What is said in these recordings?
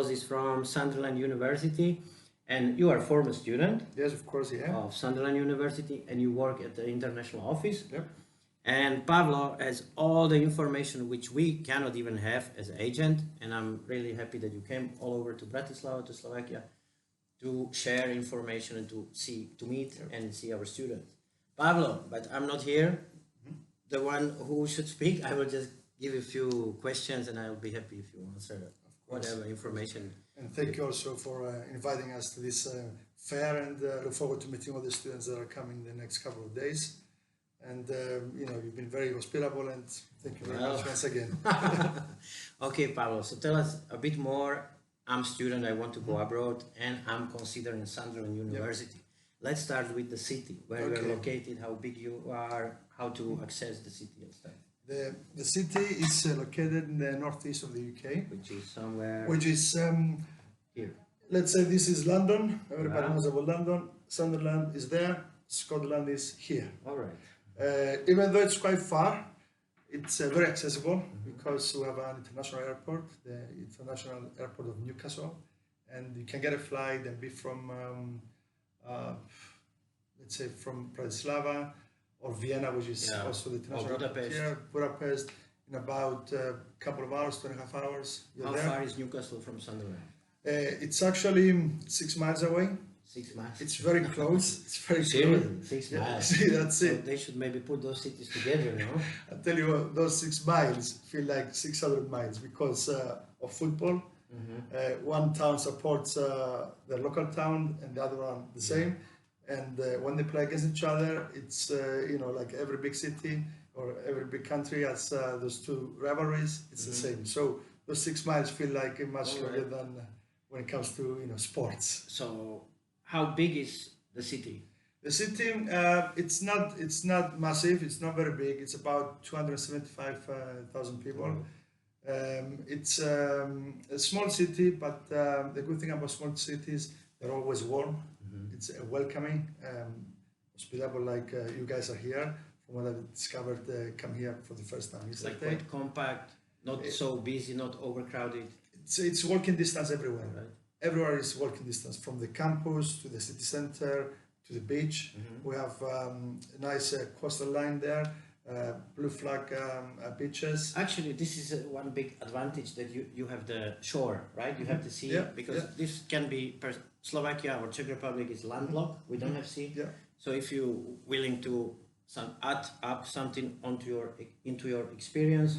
Pavlos is from Sunderland University, and you are a former student. Yes, of course, yeah. Of Sunderland University, and you work at the international office. Yep. And Pavlo has all the information which we cannot even have as an agent, and I'm really happy that you came all over to Bratislava, to Slovakia, to share information and to meet and see our students. Pavlo, but I'm not here, the one who should speak. I will just give you a few questions, and I'll be happy if you answer whatever information. And thank you also for inviting us to this fair, and look forward to meeting all the students that are coming the next couple of days. And you know, you've been very hospitable, and thank you very much once again. Okay, Pablo, so tell us a bit more. I'm a student, I want to go abroad, and I'm considering Sunderland University. Yep. Let's start with the city, where you're located, how big you are, how to access the city and stuff. The city is located in the northeast of the UK. Which is somewhere... Which is... here. Let's say this is London. Everybody knows about London. Sunderland is there. Scotland is here. All right. Even though it's quite far, it's very accessible because we have an international airport, the International Airport of Newcastle, and you can get a flight and be from, let's say, from Bratislava or Vienna, which is also the international airport here, Budapest, in about a couple of hours, 2.5 hours. How far is Newcastle from Sunderland? It's actually 6 miles away. 6 miles. It's very close. It's very close. 6 miles. See, that's so it. They should maybe put those cities together, no? I tell you what, those 6 miles feel like 600 miles because of football. One town supports the local town, and the other one the same. And when they play against each other, it's you know, like every big city or every big country has those two rivalries. It's the same. So those 6 miles feel like much longer than when it comes to, you know, sports. So how big is the city? The city, it's not massive. It's not very big. It's about 275,000 people. It's a small city, but the good thing about small cities, they're always warm. It's welcoming, hospitable, like you guys are here. From what I've discovered, come here for the first time. It's like quite compact, not so busy, not overcrowded. It's walking distance everywhere. Right. Everywhere is walking distance, from the campus to the city center to the beach. We have a nice coastal line there, blue flag beaches. Actually, this is one big advantage, that you have the shore, right? You have the sea, because this can be, Slovakia or Czech Republic is landlocked. We don't have sea. So if you're willing to add up something into your experience,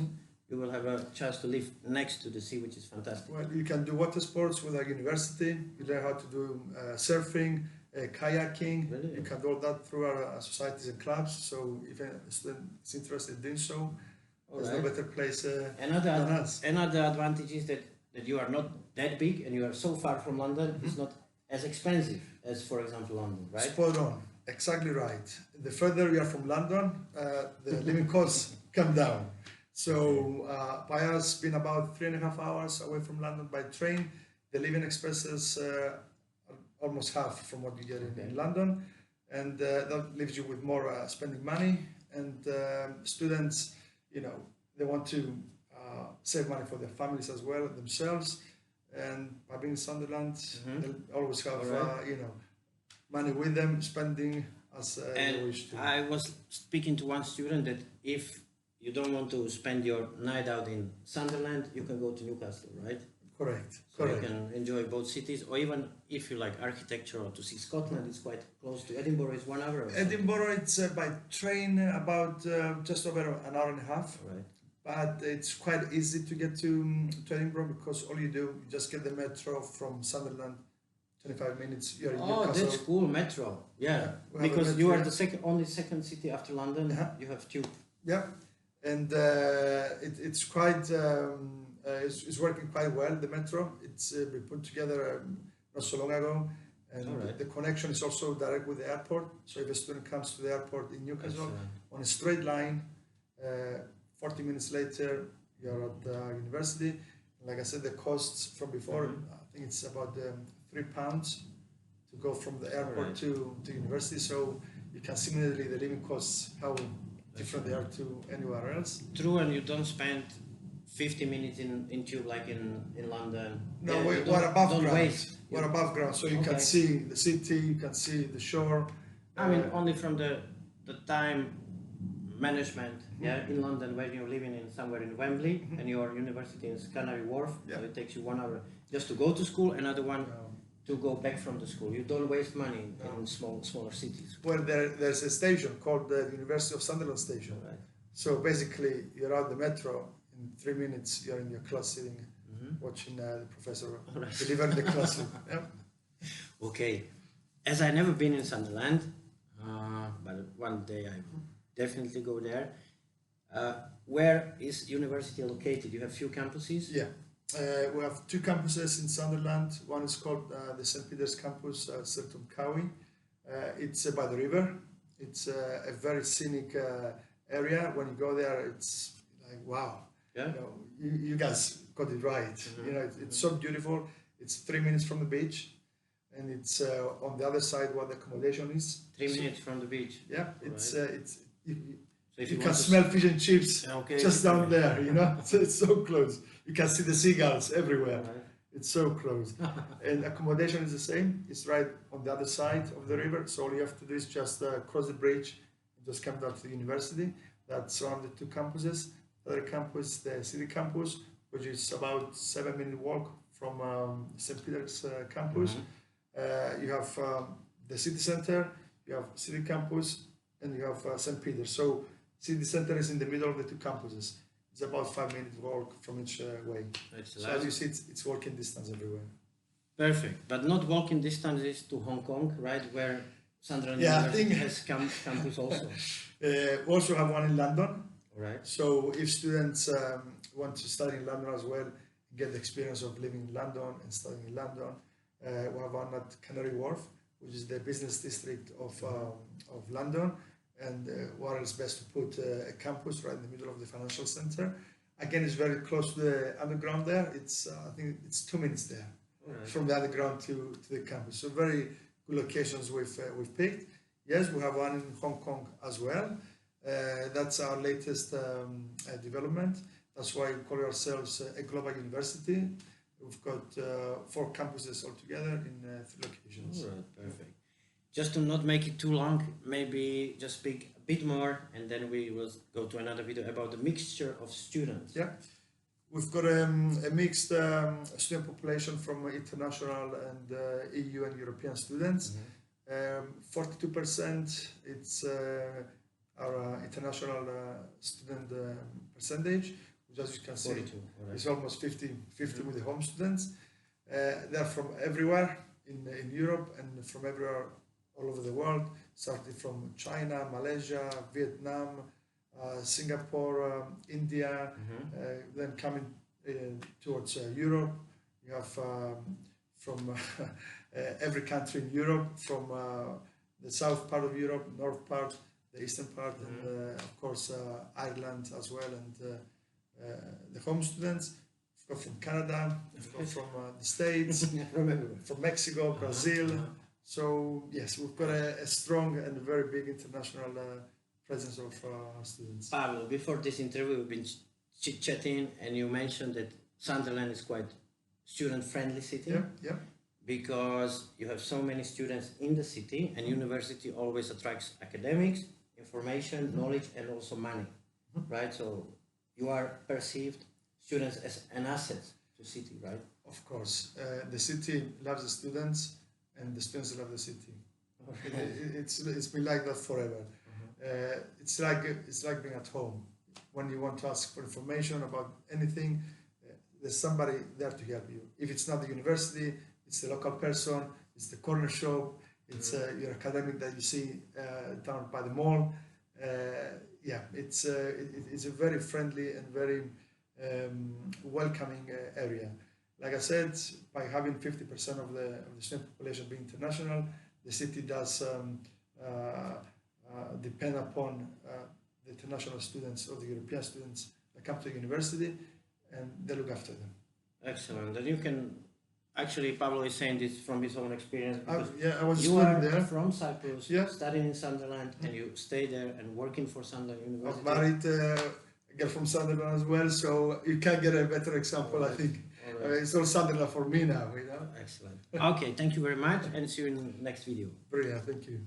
you will have a chance to live next to the sea, which is fantastic. Well, you can do water sports with our university. You learn how to do surfing, kayaking. Really? You can do all that through our societies and clubs. So if a student is interested in doing so, there's no better place than us. Another advantage is that you are not that big and you are so far from London. It's not as expensive as, for example, London, right? Spot on. Exactly right. The further you are from London, the living costs come down. So by us being about 3.5 hours away from London by train, the living expenses are almost half from what you get in London, and that leaves you with more spending money. And students, you know, they want to save money for their families as well, themselves. And by being in Sunderland, they'll always have you know, money with them, spending as they wish to. I was speaking to one student that if you don't want to spend your night out in Sunderland, you can go to Newcastle, right? Correct. So you can enjoy both cities, or even if you like architecture or to see Scotland, it's quite close to Edinburgh. It's 1 hour. Edinburgh, it's by train about just over an hour and a half. Right. But it's quite easy to get to Edinburgh because all you do, you just get the metro from Sunderland. 25 minutes. You're in Newcastle. That's cool, metro. Yeah, because you are the only second city after London. You have tube. Yeah, and it's quite it's working quite well. The metro, it's been put together not so long ago, and the connection is also direct with the airport. So if a student comes to the airport in Newcastle on a straight line, 40 minutes later you're at the university. Like I said, the costs from before, I think it's about £3 to go from the airport to university. So you can see immediately the living costs, how different they are to anywhere else. True, and you don't spend 50 minutes in tube like in London. No, Yeah, you we're above don't ground. waste. We're above ground, so you can Okay. see the city, you can see the shore. I mean, only from the time management, yeah, in London, where you're living in somewhere in Wembley, and your university is Canary Wharf, Yeah. so it takes you 1 hour just to go to school, another one No. to go back from the school. You don't waste money No. in smaller cities. Well, there's a station called the University of Sunderland Station. Right. So basically, you're out the metro, in 3 minutes, you're in your class sitting, watching the professor Alright. deliver the classroom. Yeah. Okay, as I never been in Sunderland, but one day I will definitely go there. Where is university located? You have few campuses? Yeah. We have 2 campuses in Sunderland. One is called the St. Peter's campus, Sirtum Cowie. It's by the river. It's a very scenic area. When you go there, it's like, wow. Yeah. You know, you guys got it right. You know, it's so beautiful. It's 3 minutes from the beach, and it's on the other side where the accommodation is. 3 minutes from the beach. Yeah, it's So if you can want to smell fish and chips Okay. just down there. You know, so it's so close. You can see the seagulls everywhere. Right. It's so close. And accommodation is the same. It's right on the other side of the river. So all you have to do is just cross the bridge and just come down to the university. That's one of the 2 campuses. The other campus, the city campus, which is about 7-minute walk from St. Peter's campus. You have the city center, you have city campus, and you have St. Peter's. So city center is in the middle of the 2 campuses. It's about 5-minute walk from each way. So as you see, it's walking distance everywhere. Perfect, but not walking distances to Hong Kong, right? Where Sunderland Yeah, I University think- has campus also. We also have one in London. All right. So if students want to study in London as well, get the experience of living in London and studying in London, we have one at Canary Wharf, which is the business district of London. And where it's best to put a campus right in the middle of the financial center. Again, it's very close to the underground there. It's I think it's 2 minutes there Right. from the underground to the campus. So very good locations we've picked. Yes, we have one in Hong Kong as well. That's our latest development. That's why we call ourselves a global university. We've got 4 campuses altogether in 3 locations. All right, perfect. Just to not make it too long, maybe just speak a bit more, and then we will go to another video about the mixture of students. Yeah, we've got a mixed student population from international and EU and European students. 42% it's our international student percentage, which as you can see 42, all right. is almost 50 with the home students. They're from everywhere in Europe and from everywhere all over the world, starting from China, Malaysia, Vietnam, Singapore, India, then coming towards Europe. You have from every country in Europe, from the south part of Europe, north part, the eastern part, and of course Ireland as well, and the home students. We've got from Canada, we've got from the States, from Mexico, Brazil. So yes, we've got a strong and very big international presence of students. Pablo, before this interview, we've been chit-chatting, and you mentioned that Sunderland is quite student-friendly city. Yeah. Because you have so many students in the city, and university always attracts academics, information, knowledge, and also money, right? So you are perceived students as an asset to city, right? Of course, the city loves the students, and the students love the city. It's been like that forever. It's like being at home. When you want to ask for information about anything, there's somebody there to help you. If it's not the university, it's the local person, it's the corner shop, it's your academic that you see down by the mall. It's a very friendly and very welcoming area. Like I said, by having 50% of the student population being international, the city does depend upon the international students or the European students that come to the university, and they look after them. Excellent. And you can actually, Pablo is saying this from his own experience. Because I was you studying are there. from Cyprus, Yeah. studying in Sunderland, and you stay there and working for Sunderland I've University. married a girl from Sunderland as well. So you can't get a better example, I think. It's all Sunderland for me now, you know. Excellent. Okay, thank you very much, and see you in the next video. Brilliant, thank you.